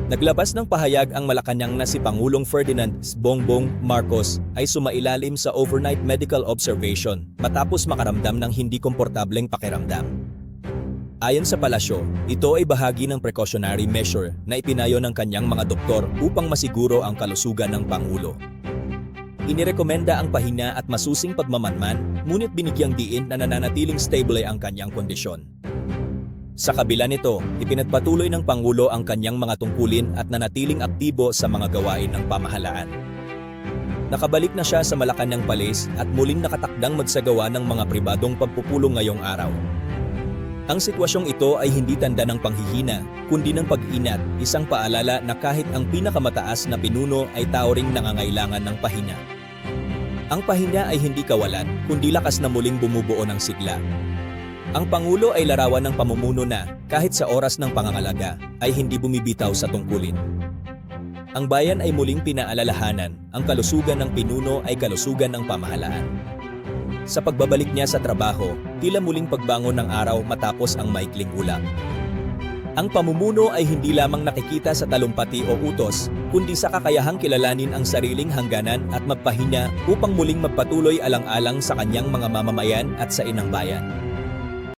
Naglabas ng pahayag ang Malacanang na si Pangulong Ferdinand Bongbong Marcos ay sumailalim sa overnight medical observation matapos makaramdam ng hindi komportableng pakiramdam. Ayon sa palasyo, ito ay bahagi ng precautionary measure na ipinayo ng kanyang mga doktor upang masiguro ang kalusugan ng Pangulo. Inirekomenda ang pahinga at masusing pagmamanman, ngunit binigyang diin na nananatiling stable ang kanyang kondisyon. Sa kabila nito, ipinagpatuloy ng Pangulo ang kanyang mga tungkulin at nanatiling aktibo sa mga gawain ng pamahalaan. Nakabalik na siya sa Malacanang Palace at muling nakatakdang magsagawa ng mga pribadong pagpupulong ngayong araw. Ang sitwasyong ito ay hindi tanda ng panghihina, kundi ng pag-inat, isang paalala na kahit ang pinakamataas na pinuno ay tao ring nangangailangan ng pahinga. Ang pahinga ay hindi kawalan, kundi lakas na muling bumubuo ng sigla. Ang Pangulo ay larawan ng pamumuno na, kahit sa oras ng pangangalaga, ay hindi bumibitaw sa tungkulin. Ang bayan ay muling pinaalalahanan, ang kalusugan ng pinuno ay kalusugan ng pamahalaan. Sa pagbabalik niya sa trabaho, tila muling pagbangon ng araw matapos ang maikling ulap. Ang pamumuno ay hindi lamang nakikita sa talumpati o utos, kundi sa kakayahang kilalanin ang sariling hangganan at magpahinga upang muling magpatuloy alang-alang sa kanyang mga mamamayan at sa inang bayan.